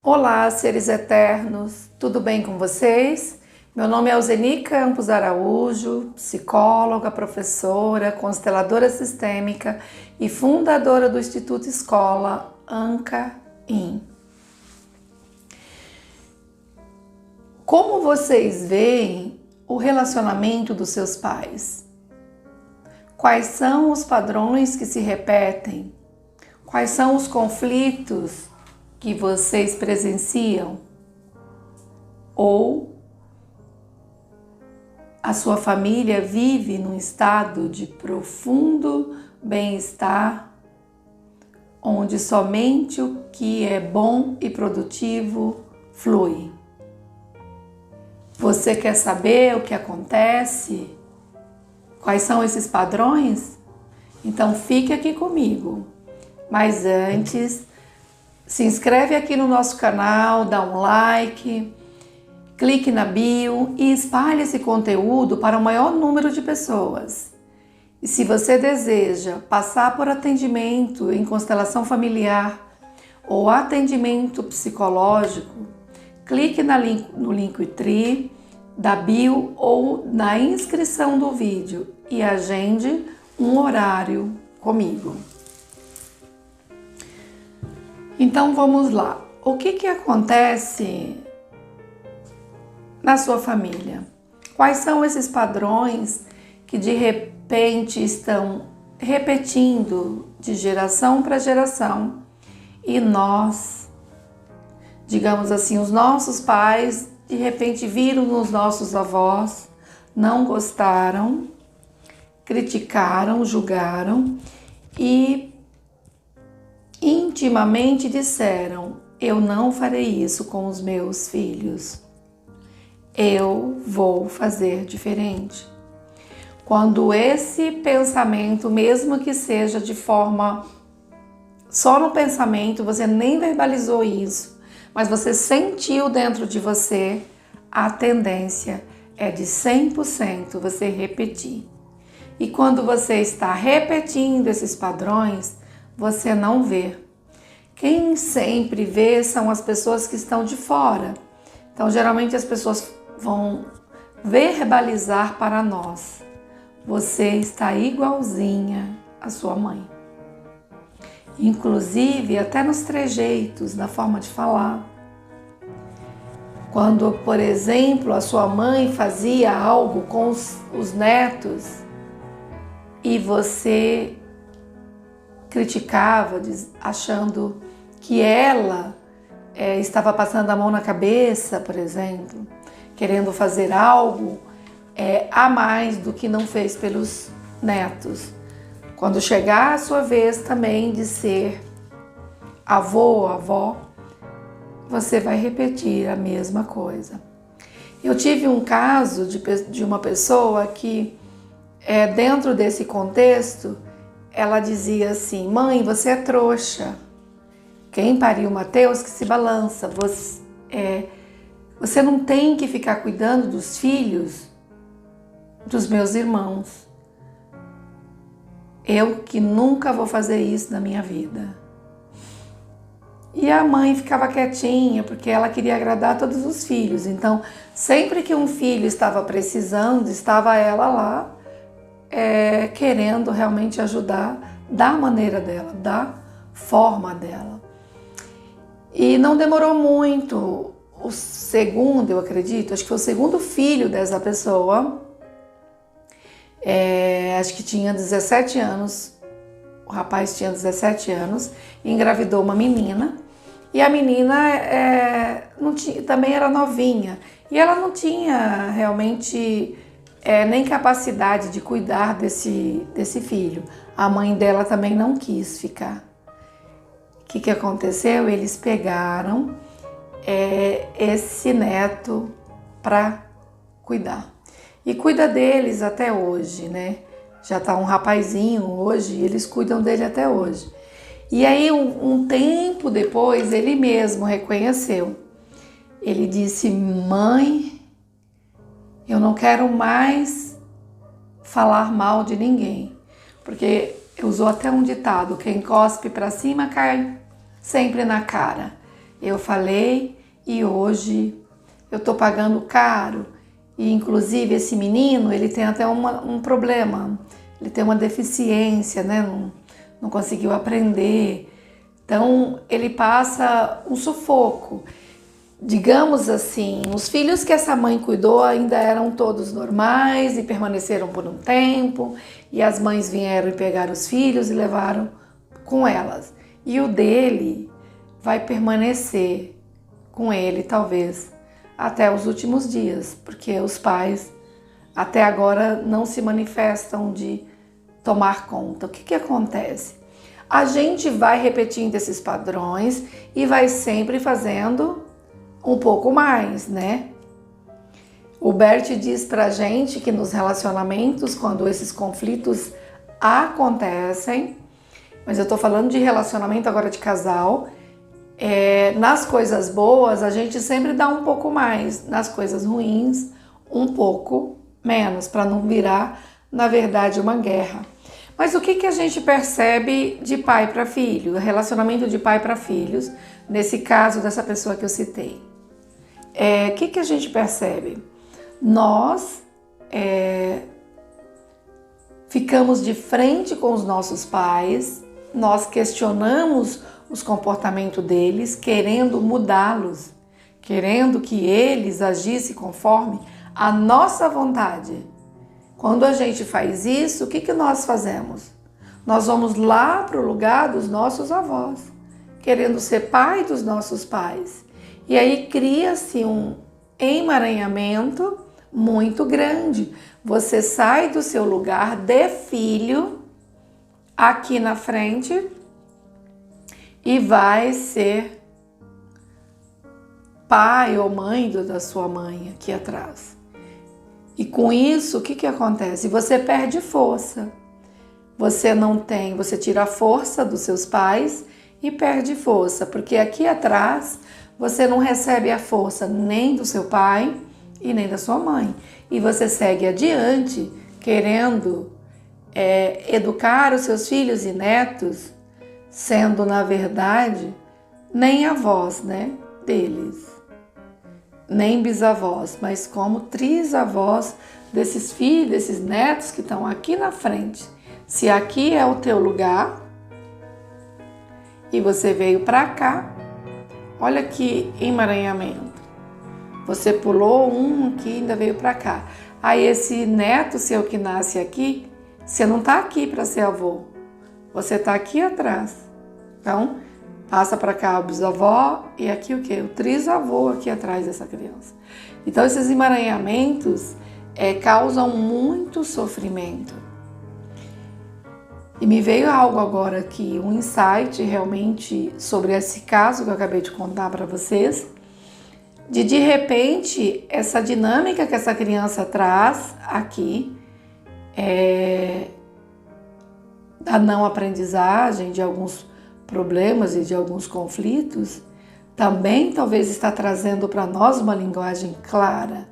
Olá, seres eternos, tudo bem com vocês? Meu nome é Alzeni Campos Araújo, psicóloga, professora, consteladora sistêmica e fundadora do Instituto Escola Anca-In. Como vocês veem o relacionamento dos seus pais? Quais são os padrões que se repetem? Quais são os conflitos que vocês presenciam? Ou a sua família vive num estado de profundo bem-estar, onde somente o que é bom e produtivo flui? Você quer saber o que acontece? Quais são esses padrões? Então fique aqui comigo. Mas antes, se inscreve aqui no nosso canal, dá um like, clique na bio e espalhe esse conteúdo para o maior número de pessoas. E se você deseja passar por atendimento em constelação familiar ou atendimento psicológico, clique no Linktree da bio ou na inscrição do vídeo e agende um horário comigo. Então vamos lá. O que acontece na sua família? Quais são esses padrões que de repente estão repetindo de geração para geração e nós, digamos assim, os nossos pais de repente viram nos nossos avós, não gostaram, criticaram, julgaram e intimamente disseram: eu não farei isso com os meus filhos. Eu vou fazer diferente. Quando esse pensamento, mesmo que seja de forma só no pensamento, você nem verbalizou isso, mas você sentiu dentro de você, a tendência é de 100% você repetir. E quando você está repetindo esses padrões, você não vê. Quem sempre vê são as pessoas que estão de fora. Então, geralmente as pessoas vão verbalizar para nós: você está igualzinha à sua mãe. Inclusive até nos trejeitos, na forma de falar. Quando, por exemplo, a sua mãe fazia algo com os netos e você criticava, achando que ela estava passando a mão na cabeça, por exemplo, querendo fazer algo a mais do que não fez pelos netos. Quando chegar a sua vez também de ser avô ou avó, você vai repetir a mesma coisa. Eu tive um caso de uma pessoa que, dentro desse contexto, ela dizia assim: mãe, você é trouxa. Quem pariu Mateus que se balança. Você não tem que ficar cuidando dos filhos dos meus irmãos. Eu que nunca vou fazer isso na minha vida. E a mãe ficava quietinha, porque ela queria agradar todos os filhos. Então, sempre que um filho estava precisando, estava ela lá, querendo realmente ajudar da maneira dela, da forma dela. E não demorou muito, o segundo, eu acredito, acho que foi o segundo filho dessa pessoa, acho que tinha 17 anos, o rapaz tinha 17 anos, engravidou uma menina, e a menina também era novinha, e ela não tinha realmente nem capacidade de cuidar desse filho. A mãe dela também não quis ficar. O que aconteceu? Eles pegaram esse neto para cuidar. E cuida deles até hoje, né? Já tá um rapazinho hoje, eles cuidam dele até hoje. E aí, um tempo depois, ele mesmo reconheceu. Ele disse: mãe, eu não quero mais falar mal de ninguém. Porque usou até um ditado: quem cospe para cima cai sempre na cara. eu falei e hoje eu tô pagando caro. E inclusive esse menino, ele tem até um problema, ele tem uma deficiência, né? Não conseguiu aprender. Então ele passa um sufoco. Digamos assim, os filhos que essa mãe cuidou ainda eram todos normais e permaneceram por um tempo, e as mães vieram e pegaram os filhos e levaram com elas. E o dele vai permanecer com ele, talvez, até os últimos dias, porque os pais até agora não se manifestam de tomar conta. O que acontece? A gente vai repetindo esses padrões e vai sempre fazendo um pouco mais, né? O Bert diz pra gente que nos relacionamentos, quando esses conflitos acontecem, mas eu tô falando de relacionamento agora de casal, nas coisas boas a gente sempre dá um pouco mais, nas coisas ruins um pouco menos, para não virar, na verdade, uma guerra. Mas o que a gente percebe de pai para filho, relacionamento de pai para filhos, nesse caso dessa pessoa que eu citei? O que a gente percebe? Nós ficamos de frente com os nossos pais, nós questionamos os comportamentos deles, querendo mudá-los, querendo que eles agissem conforme a nossa vontade. Quando a gente faz isso, o que nós fazemos? Nós vamos lá para o lugar dos nossos avós, querendo ser pai dos nossos pais. E aí cria-se um emaranhamento muito grande. Você sai do seu lugar de filho aqui na frente e vai ser pai ou mãe da sua mãe aqui atrás. E com isso, o que acontece? Você perde força. Você tira a força dos seus pais e perde força, porque aqui atrás você não recebe a força nem do seu pai e nem da sua mãe. E você segue adiante querendo educar os seus filhos e netos, sendo, na verdade, nem avós, né, deles, nem bisavós, mas como trisavós desses filhos, desses netos que estão aqui na frente. Se aqui é o teu lugar e você veio para cá, olha que emaranhamento. Você pulou um aqui e ainda veio para cá. Aí esse neto seu que nasce aqui, você não está aqui para ser avô. Você está aqui atrás. Então, passa para cá o bisavó e aqui o quê? O trisavô aqui atrás dessa criança. Então, esses emaranhamentos causam muito sofrimento. E me veio algo agora aqui, um insight realmente sobre esse caso que eu acabei de contar para vocês, de repente, essa dinâmica que essa criança traz aqui, da não aprendizagem, de alguns problemas e de alguns conflitos, também talvez está trazendo para nós uma linguagem clara,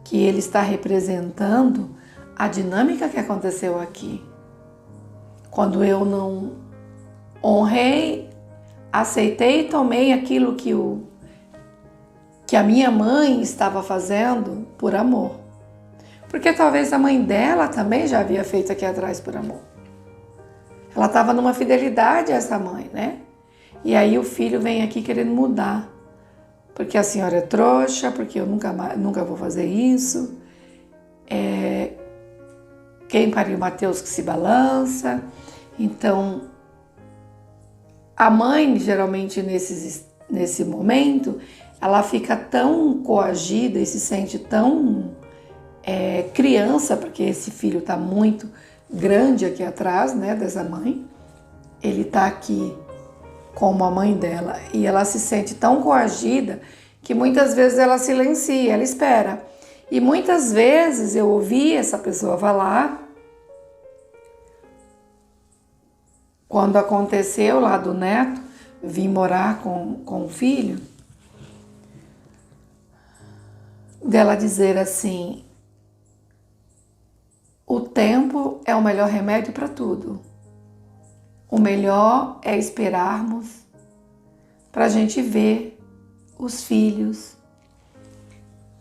que ele está representando a dinâmica que aconteceu aqui. Quando eu não honrei, aceitei e tomei aquilo que a minha mãe estava fazendo por amor. Porque talvez a mãe dela também já havia feito aqui atrás por amor. Ela estava numa fidelidade a essa mãe, né? E aí o filho vem aqui querendo mudar. Porque a senhora é trouxa, porque eu nunca vou fazer isso. Quem pariu Mateus que se balança. Então, a mãe, geralmente nesse momento, ela fica tão coagida e se sente tão criança, porque esse filho está muito grande aqui atrás, né, dessa mãe. Ele está aqui como a mãe dela e ela se sente tão coagida que muitas vezes ela silencia, ela espera. E muitas vezes eu ouvi essa pessoa falar, quando aconteceu lá do neto vir morar com o filho, dela dizer assim: o tempo é o melhor remédio para tudo. O melhor é esperarmos para a gente ver os filhos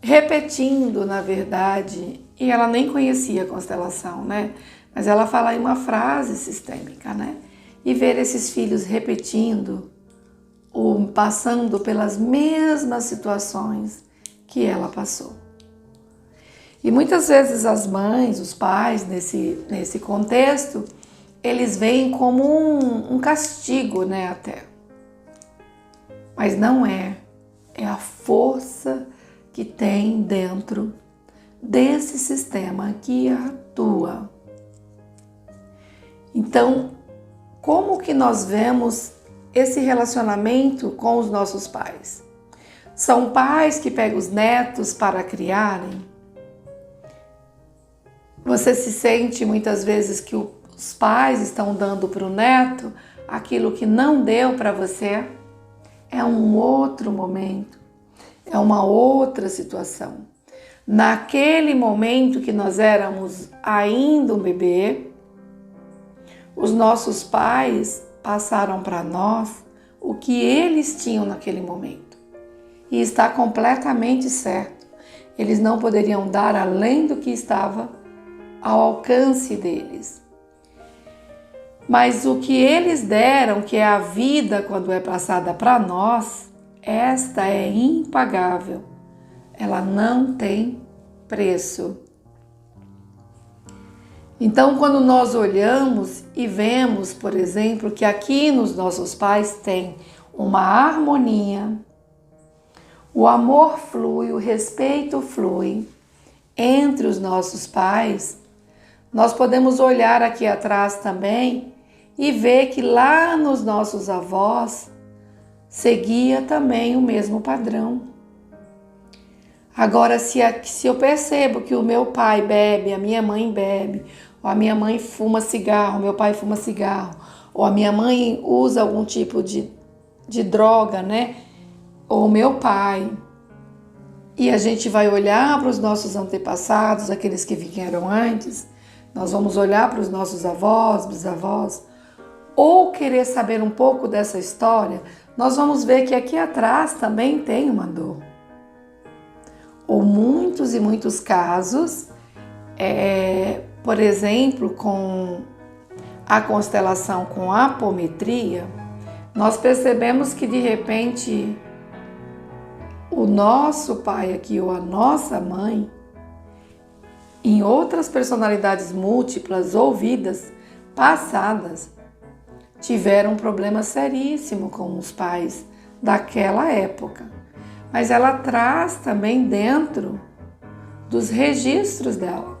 repetindo, na verdade, e ela nem conhecia a constelação, né? Mas ela fala em uma frase sistêmica, né? E ver esses filhos repetindo ou passando pelas mesmas situações que ela passou. E muitas vezes as mães, os pais, nesse contexto, eles veem como um castigo, né, até. Mas não é. É a força que tem dentro desse sistema que atua. Então, como que nós vemos esse relacionamento com os nossos pais? São pais que pegam os netos para criarem? Você se sente muitas vezes que os pais estão dando para o neto aquilo que não deu para você? É um outro momento, é uma outra situação. Naquele momento que nós éramos ainda um bebê, os nossos pais passaram para nós o que eles tinham naquele momento. E está completamente certo. Eles não poderiam dar além do que estava ao alcance deles. Mas o que eles deram, que é a vida quando é passada para nós, esta é impagável. Ela não tem preço. Então, quando nós olhamos e vemos, por exemplo, que aqui nos nossos pais tem uma harmonia, o amor flui, o respeito flui entre os nossos pais, nós podemos olhar aqui atrás também e ver que lá nos nossos avós seguia também o mesmo padrão. Agora, se eu percebo que o meu pai bebe, a minha mãe bebe, ou a minha mãe fuma cigarro, meu pai fuma cigarro, ou a minha mãe usa algum tipo de droga, né? Ou meu pai, e a gente vai olhar para os nossos antepassados, aqueles que vieram antes, nós vamos olhar para os nossos avós, bisavós, ou querer saber um pouco dessa história, nós vamos ver que aqui atrás também tem uma dor. Ou muitos e muitos casos, por exemplo, com a constelação com a apometria, nós percebemos que de repente o nosso pai aqui ou a nossa mãe, em outras personalidades múltiplas ou vidas passadas, tiveram um problema seríssimo com os pais daquela época. Mas ela traz também dentro dos registros dela,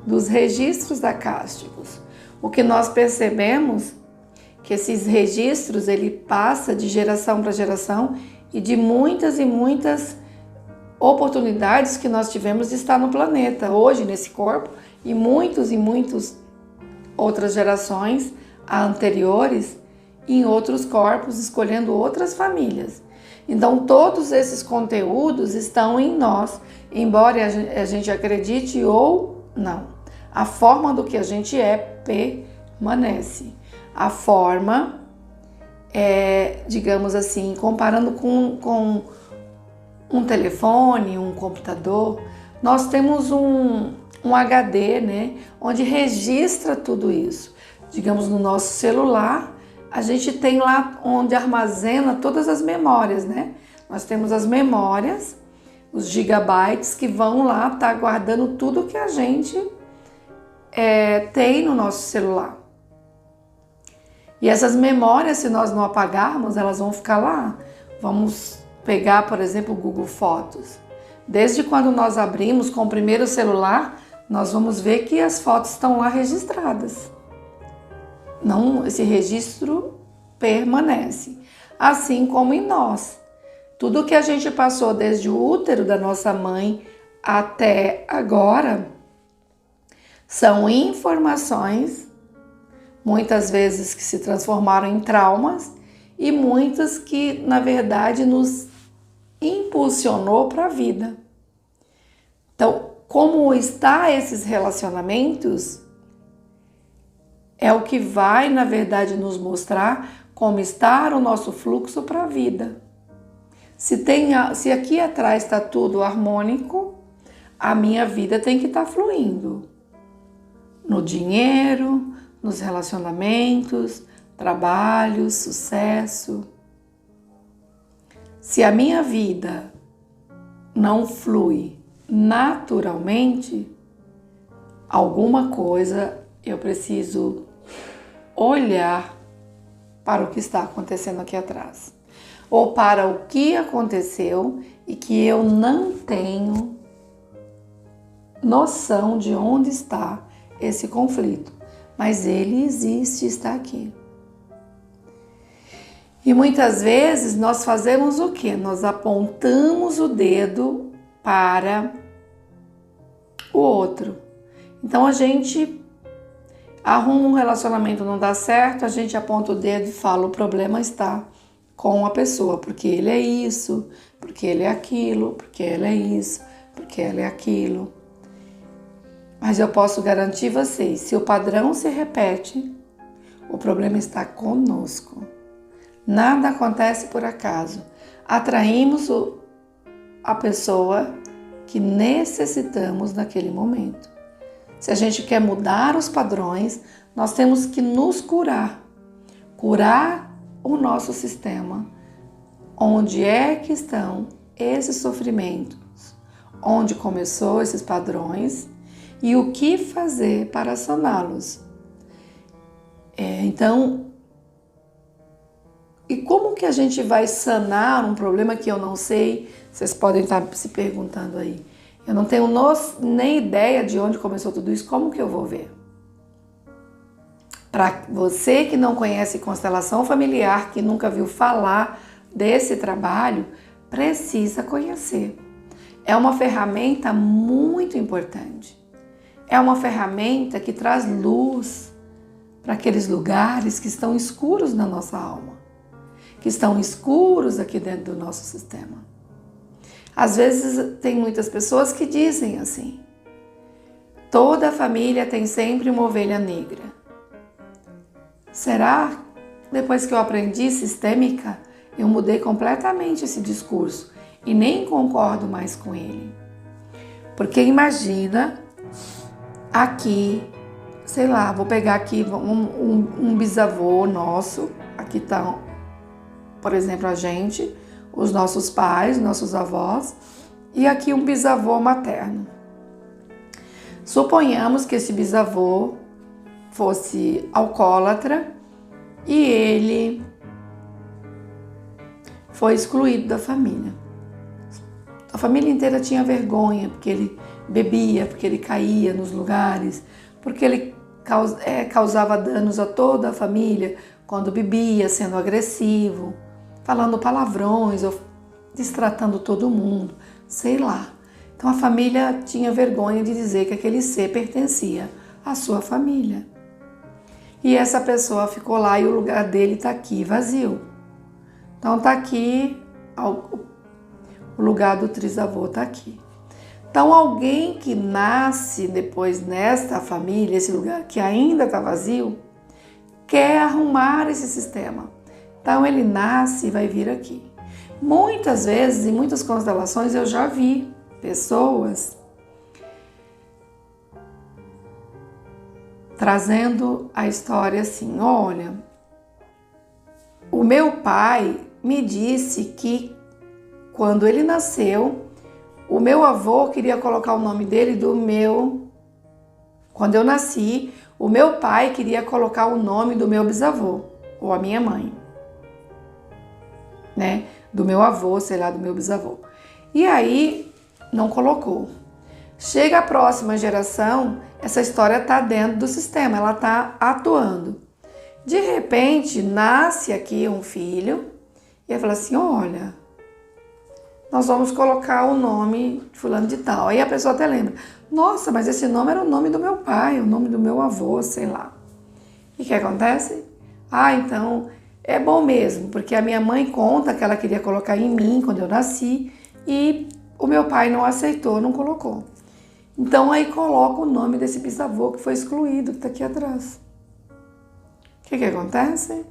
dos registros acásticos. O que nós percebemos que esses registros ele passa de geração para geração e de muitas e muitas oportunidades que nós tivemos de estar no planeta hoje nesse corpo e muitas outras gerações anteriores em outros corpos escolhendo outras famílias. Então todos esses conteúdos estão em nós, embora a gente acredite ou não. A forma do que a gente é permanece. A forma digamos assim, comparando com um telefone, um computador, nós temos um HD, né, onde registra tudo isso. Digamos, no nosso celular, a gente tem lá onde armazena todas as memórias, né? Nós temos as memórias, os gigabytes que vão lá estar guardando tudo que a gente tem no nosso celular. E essas memórias, se nós não apagarmos, elas vão ficar lá. Vamos pegar, por exemplo, o Google Fotos. Desde quando nós abrimos com o primeiro celular, nós vamos ver que as fotos estão lá registradas. Não, esse registro permanece. Assim como em nós. Tudo que a gente passou desde o útero da nossa mãe até agora são informações, muitas vezes que se transformaram em traumas e muitas que, na verdade, nos impulsionou para a vida. Então, como está esses relacionamentos é o que vai, na verdade, nos mostrar como está o nosso fluxo para a vida. Se aqui atrás está tudo harmônico, a minha vida tem que estar fluindo. No dinheiro, nos relacionamentos, trabalho, sucesso. Se a minha vida não flui naturalmente, alguma coisa eu preciso olhar para o que está acontecendo aqui atrás. Ou para o que aconteceu e que eu não tenho noção de onde está esse conflito. Mas ele existe e está aqui. E muitas vezes nós fazemos o quê? Nós apontamos o dedo para o outro. Então a gente arruma um relacionamento, não dá certo, a gente aponta o dedo e fala: o problema está com a pessoa, porque ele é isso, porque ele é aquilo, porque ela é isso, porque ela é aquilo. Mas eu posso garantir vocês, se o padrão se repete, o problema está conosco. Nada acontece por acaso. Atraímos a pessoa que necessitamos naquele momento. Se a gente quer mudar os padrões, nós temos que nos curar. Curar o nosso sistema. Onde é que estão esses sofrimentos? Onde começou esses padrões? E o que fazer para saná-los? Então, e como que a gente vai sanar um problema que eu não sei? Vocês podem estar se perguntando aí. Eu não tenho nem ideia de onde começou tudo isso, como que eu vou ver? Para você que não conhece constelação familiar, que nunca viu falar desse trabalho, precisa conhecer. É uma ferramenta muito importante. É uma ferramenta que traz luz para aqueles lugares que estão escuros na nossa alma, que estão escuros aqui dentro do nosso sistema. Às vezes tem muitas pessoas que dizem assim: toda família tem sempre uma ovelha negra. Será? Depois que eu aprendi sistêmica, eu mudei completamente esse discurso e nem concordo mais com ele. Porque imagina aqui, sei lá, vou pegar aqui um bisavô nosso, aqui tá, por exemplo, a gente, os nossos pais, nossos avós, e aqui um bisavô materno. Suponhamos que esse bisavô fosse alcoólatra e ele foi excluído da família. A família inteira tinha vergonha porque ele bebia, porque ele caía nos lugares, porque ele causava danos a toda a família quando bebia, sendo agressivo, falando palavrões, ou destratando todo mundo, sei lá. Então a família tinha vergonha de dizer que aquele ser pertencia à sua família. E essa pessoa ficou lá e o lugar dele está aqui, vazio. Então está aqui, o lugar do trisavô está aqui. Então alguém que nasce depois nesta família, esse lugar que ainda está vazio, quer arrumar esse sistema. Então ele nasce e vai vir aqui. Muitas vezes, em muitas constelações, eu já vi pessoas trazendo a história assim: olha, o meu pai me disse que quando ele nasceu, o meu avô queria colocar o nome dele Quando eu nasci, o meu pai queria colocar o nome do meu bisavô, ou a minha mãe, né? Do meu avô, sei lá, do meu bisavô. E aí, não colocou. Chega a próxima geração, essa história está dentro do sistema, ela está atuando. De repente, nasce aqui um filho e ele fala assim: olha, nós vamos colocar o nome de fulano de tal. Aí a pessoa até lembra: nossa, mas esse nome era o nome do meu pai, o nome do meu avô, sei lá. E o que acontece? Então é bom mesmo, porque a minha mãe conta que ela queria colocar em mim quando eu nasci e o meu pai não aceitou, não colocou. Então aí coloca o nome desse bisavô que foi excluído, que está aqui atrás. O que acontece?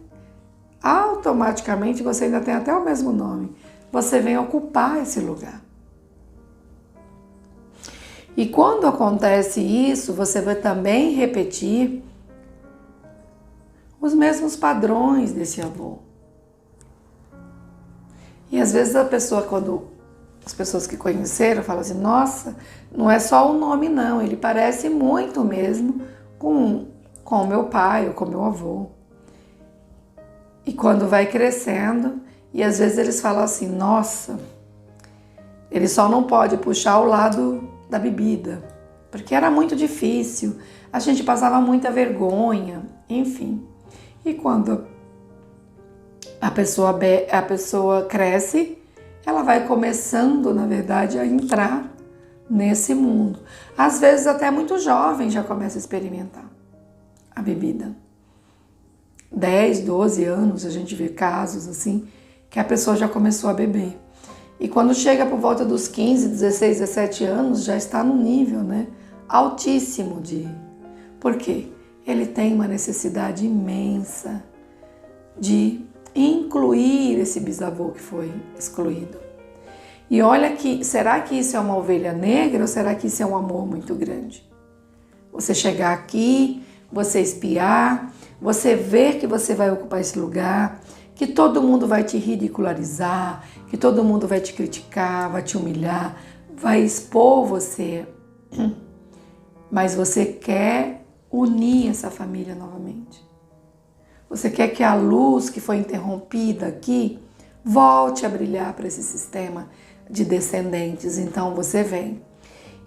automaticamente você ainda tem até o mesmo nome. Você vem ocupar esse lugar. E quando acontece isso, você vai também repetir os mesmos padrões desse avô. E às vezes quando as pessoas que conheceram falam assim, nossa, não é só o nome não, ele parece muito mesmo com o meu pai ou com o meu avô. E quando vai crescendo, e às vezes eles falam assim, nossa, ele só não pode puxar o lado da bebida, porque era muito difícil, a gente passava muita vergonha, enfim. E quando a pessoa cresce, ela vai começando, na verdade, a entrar nesse mundo. Às vezes até muito jovem já começa a experimentar a bebida. 10, 12 anos, a gente vê casos assim, que a pessoa já começou a beber. E quando chega por volta dos 15, 16, 17 anos, já está no nível, né, altíssimo de... Por quê? Ele tem uma necessidade imensa de incluir esse bisavô que foi excluído. E olha que, será que isso é uma ovelha negra ou será que isso é um amor muito grande? Você chegar aqui, você espiar, você ver que você vai ocupar esse lugar, que todo mundo vai te ridicularizar, que todo mundo vai te criticar, vai te humilhar, vai expor você. Mas você quer unir essa família novamente. Você quer que a luz que foi interrompida aqui volte a brilhar para esse sistema de descendentes. Então você vem.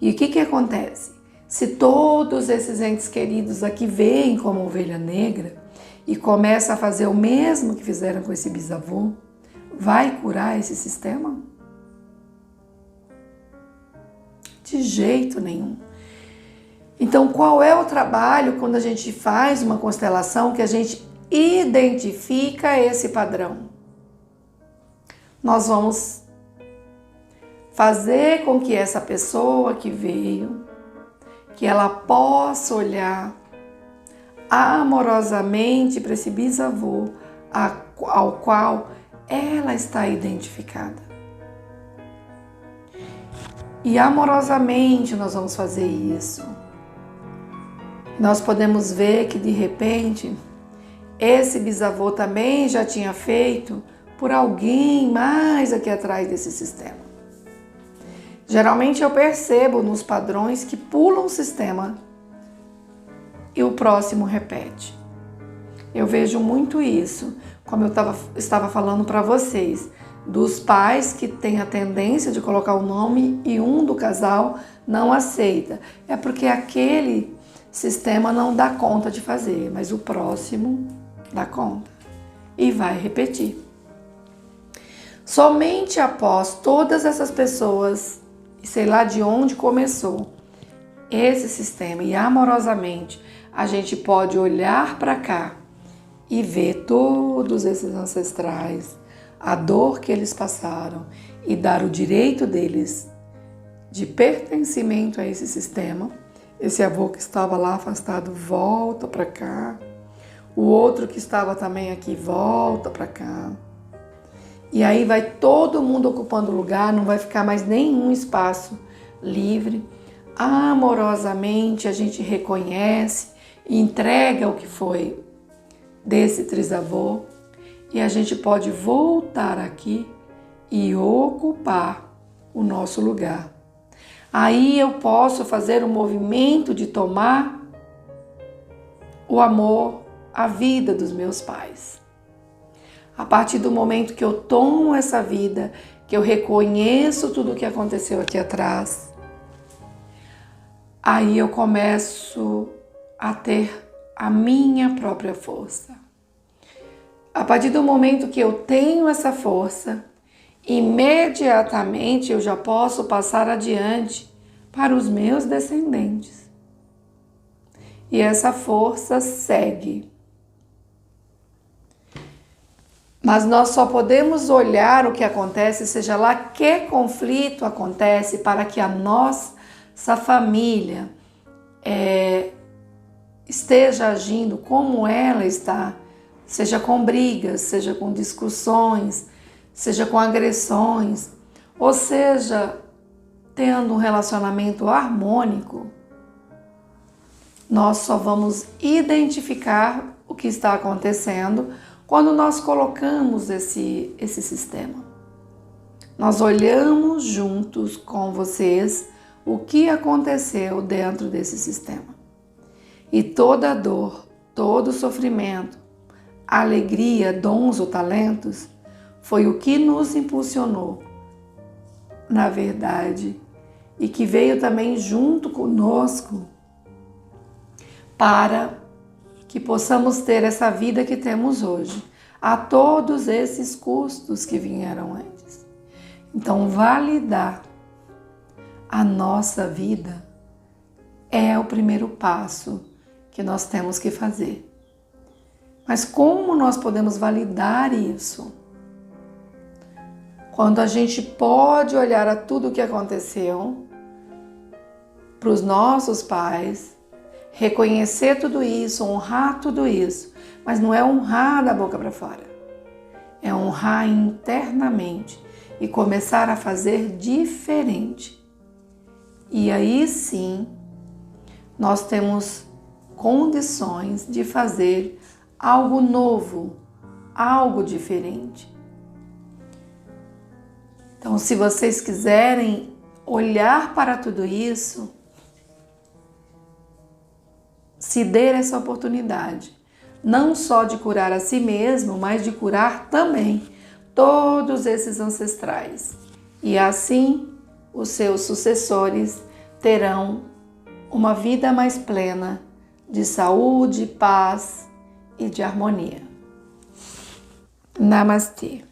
E o que acontece? Se todos esses entes queridos aqui veem como ovelha negra e começam a fazer o mesmo que fizeram com esse bisavô, vai curar esse sistema? De jeito nenhum. Então, qual é o trabalho quando a gente faz uma constelação que a gente identifica esse padrão? Nós vamos fazer com que essa pessoa que veio, que ela possa olhar amorosamente para esse bisavô ao qual ela está identificada. E amorosamente nós vamos fazer isso. Nós podemos ver que de repente esse bisavô também já tinha feito por alguém mais aqui atrás desse sistema. Geralmente eu percebo nos padrões que pulam o sistema e o próximo repete. Eu vejo muito isso, como eu estava falando para vocês, dos pais que têm a tendência de colocar o nome e um do casal não aceita. É porque aquele sistema não dá conta de fazer, mas o próximo dá conta e vai repetir. Somente após todas essas pessoas, e sei lá de onde começou esse sistema, e amorosamente a gente pode olhar para cá e ver todos esses ancestrais, a dor que eles passaram e dar o direito deles de pertencimento a esse sistema. Esse avô que estava lá afastado volta para cá, o outro que estava também aqui volta para cá. E aí vai todo mundo ocupando lugar, não vai ficar mais nenhum espaço livre. Amorosamente a gente reconhece e entrega o que foi desse trisavô e a gente pode voltar aqui e ocupar o nosso lugar. Aí eu posso fazer o movimento de tomar o amor, a vida dos meus pais. A partir do momento que eu tomo essa vida, que eu reconheço tudo o que aconteceu aqui atrás, aí eu começo a ter a minha própria força. A partir do momento que eu tenho essa força, imediatamente eu já posso passar adiante para os meus descendentes. E essa força segue. Mas nós só podemos olhar o que acontece, seja lá que conflito acontece, para que a nossa família esteja agindo como ela está seja com brigas, seja com discussões, seja com agressões, ou seja, tendo um relacionamento harmônico, nós só vamos identificar o que está acontecendo quando nós colocamos esse sistema. Nós olhamos juntos com vocês o que aconteceu dentro desse sistema. E toda dor, todo sofrimento, alegria, dons ou talentos, foi o que nos impulsionou, na verdade, e que veio também junto conosco para que possamos ter essa vida que temos hoje, a todos esses custos que vieram antes. Então, validar a nossa vida é o primeiro passo que nós temos que fazer. Mas como nós podemos validar isso? Quando a gente pode olhar a tudo o que aconteceu, para os nossos pais, reconhecer tudo isso, honrar tudo isso, mas não é honrar da boca para fora, é honrar internamente e começar a fazer diferente. E aí sim, nós temos condições de fazer algo novo, algo diferente. Então, se vocês quiserem olhar para tudo isso, se dê essa oportunidade, não só de curar a si mesmo, mas de curar também todos esses ancestrais. E assim, os seus sucessores terão uma vida mais plena de saúde, paz e de harmonia. Namastê.